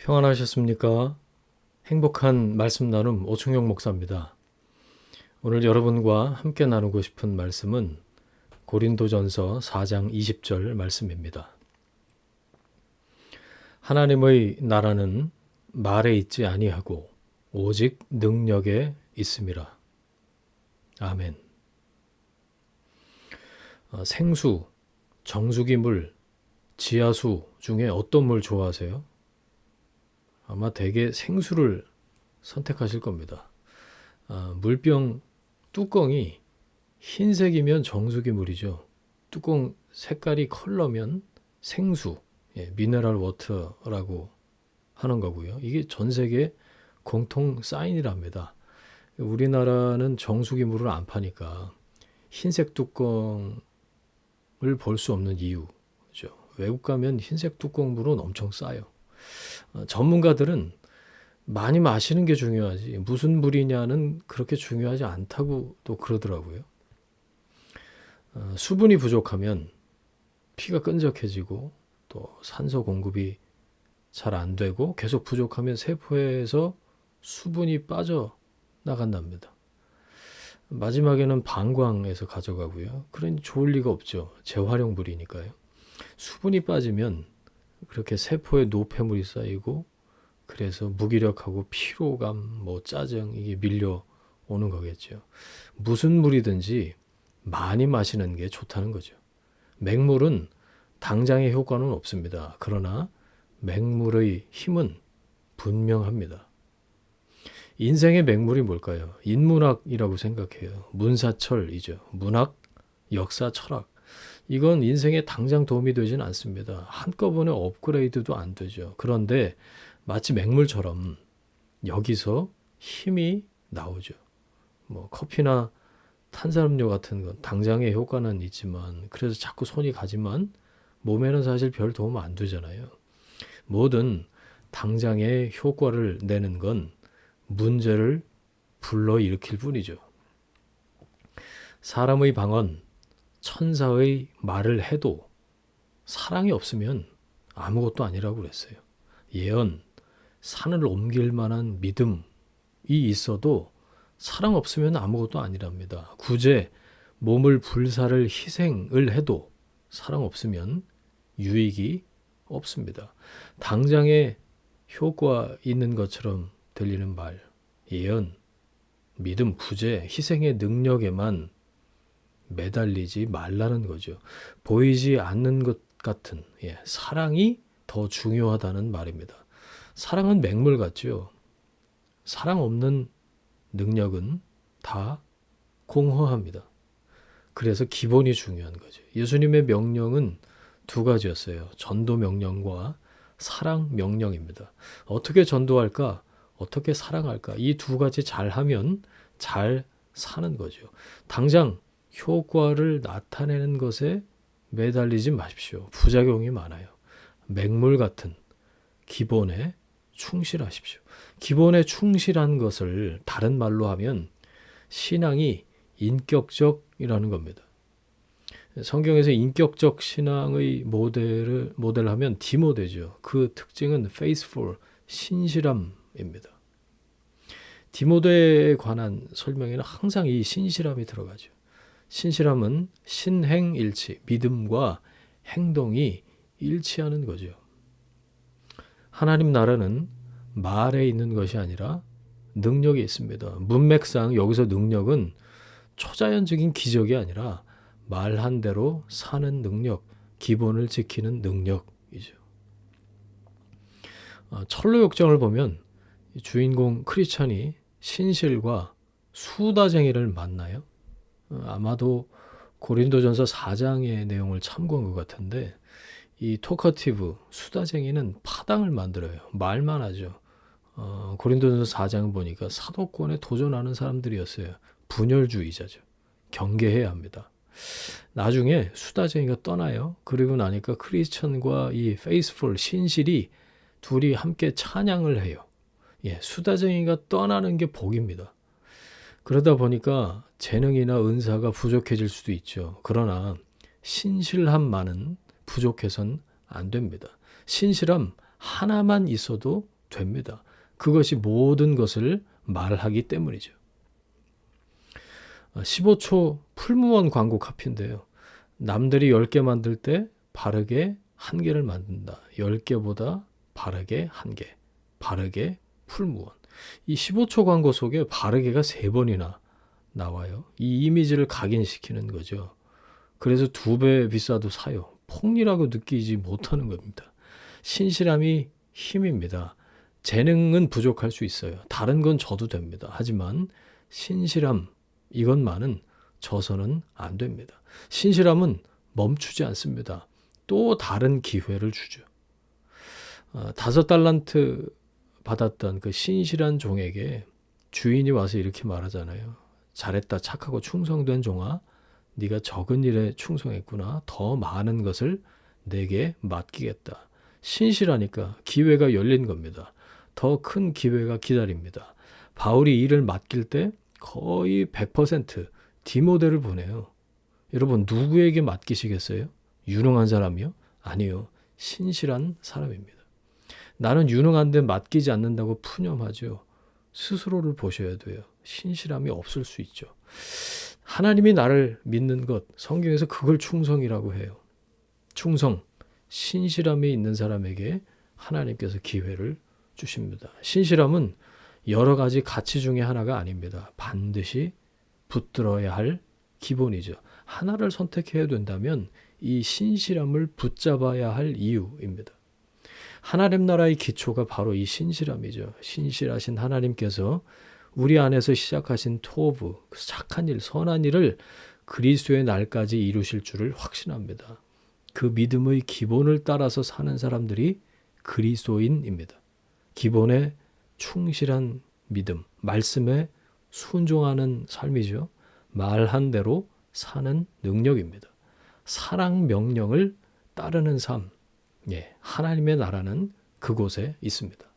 평안하셨습니까? 행복한 말씀 나눔 오충용 목사입니다. 오늘 여러분과 함께 나누고 싶은 말씀은 고린도전서 4장 20절 말씀입니다. 하나님의 나라는 말에 있지 아니하고 오직 능력에 있음이라. 아멘. 생수, 정수기물, 지하수 중에 어떤 물 좋아하세요? 아마 대개 생수를 선택하실 겁니다. 물병 뚜껑이 흰색이면 정수기 물이죠. 뚜껑 색깔이 컬러면 생수, 미네랄 워터라고 하는 거고요. 이게 전 세계 공통 사인이랍니다. 우리나라는 정수기 물을 안 파니까 흰색 뚜껑을 볼 수 없는 이유죠. 외국 가면 흰색 뚜껑 물은 엄청 싸요. 전문가들은 많이 마시는 게 중요하지 무슨 물이냐는 그렇게 중요하지 않다고 또 그러더라고요. 수분이 부족하면 피가 끈적해지고 또 산소 공급이 잘 안 되고 계속 부족하면 세포에서 수분이 빠져나간답니다. 마지막에는 방광에서 가져가고요. 그러니 좋을 리가 없죠. 재활용물이니까요. 수분이 빠지면 그렇게 세포에 노폐물이 쌓이고 그래서 무기력하고 피로감, 짜증 이게 밀려오는 거겠죠. 무슨 물이든지 많이 마시는 게 좋다는 거죠. 맹물은 당장의 효과는 없습니다. 그러나 맹물의 힘은 분명합니다. 인생의 맹물이 뭘까요? 인문학이라고 생각해요. 문사철이죠. 문학, 역사, 철학. 이건 인생에 당장 도움이 되진 않습니다. 한꺼번에 업그레이드도 안 되죠. 그런데 마치 맹물처럼 여기서 힘이 나오죠. 커피나 탄산음료 같은 건 당장의 효과는 있지만 그래서 자꾸 손이 가지만 몸에는 사실 별 도움 안 되잖아요. 뭐든 당장의 효과를 내는 건 문제를 불러일으킬 뿐이죠. 사람의 방언, 천사의 말을 해도 사랑이 없으면 아무것도 아니라고 그랬어요. 예언, 산을 옮길 만한 믿음이 있어도 사랑 없으면 아무것도 아니랍니다. 구제, 몸을 불사를 희생을 해도 사랑 없으면 유익이 없습니다. 당장에 효과 있는 것처럼 들리는 말, 예언, 믿음, 구제, 희생의 능력에만 매달리지 말라는 거죠. 보이지 않는 것 같은 사랑이 더 중요하다는 말입니다. 사랑은 맹물 같죠. 사랑 없는 능력은 다 공허합니다. 그래서 기본이 중요한 거죠. 예수님의 명령은 두 가지였어요. 전도 명령과 사랑 명령입니다. 어떻게 전도할까? 어떻게 사랑할까? 이 두 가지 잘하면 잘 사는 거죠. 당장 효과를 나타내는 것에 매달리지 마십시오. 부작용이 많아요. 맹물 같은 기본에 충실하십시오. 기본에 충실한 것을 다른 말로 하면 신앙이 인격적이라는 겁니다. 성경에서 인격적 신앙의 모델하면 디모데죠. 그 특징은 faithful, 신실함입니다. 디모데에 관한 설명에는 항상 이 신실함이 들어가죠. 신실함은 신행일치, 믿음과 행동이 일치하는 거죠. 하나님 나라는 말에 있는 것이 아니라 능력이 있습니다. 문맥상 여기서 능력은 초자연적인 기적이 아니라 말한 대로 사는 능력, 기본을 지키는 능력이죠. 철로 역정을 보면 주인공 크리스찬이 신실과 수다쟁이를 만나요. 아마도 고린도전서 4장의 내용을 참고한 것 같은데 이 토커티브, 수다쟁이는 파당을 만들어요. 말만 하죠. 고린도전서 4장을 보니까 사도권에 도전하는 사람들이었어요. 분열주의자죠. 경계해야 합니다. 나중에 수다쟁이가 떠나요. 그리고 나니까 크리스천과 이 페이스풀, 신실이 둘이 함께 찬양을 해요. 수다쟁이가 떠나는 게 복입니다. 그러다 보니까 재능이나 은사가 부족해질 수도 있죠. 그러나 신실함만은 부족해선 안 됩니다. 신실함 하나만 있어도 됩니다. 그것이 모든 것을 말하기 때문이죠. 15초 풀무원 광고 카피인데요. 남들이 10개 만들 때 바르게 1개를 만든다. 10개보다 바르게 1개. 바르게 풀무원. 이 15초 광고 속에 바르게가 3번이나 나와요. 이 이미지를 각인시키는 거죠. 그래서 2배 비싸도 사요. 폭리라고 느끼지 못하는 겁니다. 신실함이 힘입니다. 재능은 부족할 수 있어요. 다른 건 져도 됩니다. 하지만 신실함, 이것만은 져서는 안 됩니다. 신실함은 멈추지 않습니다. 또 다른 기회를 주죠. 5달란트 받았던 그 신실한 종에게 주인이 와서 이렇게 말하잖아요. 잘했다, 착하고 충성된 종아, 네가 적은 일에 충성했구나. 더 많은 것을 내게 맡기겠다. 신실하니까 기회가 열린 겁니다. 더 큰 기회가 기다립니다. 바울이 일을 맡길 때 거의 100% 디모데를 보내요. 여러분, 누구에게 맡기시겠어요? 유능한 사람이요? 아니요. 신실한 사람입니다. 나는 유능한데 맡기지 않는다고 푸념하죠. 스스로를 보셔야 돼요. 신실함이 없을 수 있죠. 하나님이 나를 믿는 것, 성경에서 그걸 충성이라고 해요. 충성, 신실함이 있는 사람에게 하나님께서 기회를 주십니다. 신실함은 여러 가지 가치 중에 하나가 아닙니다. 반드시 붙들어야 할 기본이죠. 하나를 선택해야 된다면 이 신실함을 붙잡아야 할 이유입니다. 하나님 나라의 기초가 바로 이 신실함이죠. 신실하신 하나님께서 우리 안에서 시작하신 토부, 착한 일, 선한 일을 그리스도의 날까지 이루실 줄을 확신합니다. 그 믿음의 기본을 따라서 사는 사람들이 그리스도인입니다. 기본에 충실한 믿음, 말씀에 순종하는 삶이죠. 말한 대로 사는 능력입니다. 사랑 명령을 따르는 삶, 하나님의 나라는 그곳에 있습니다.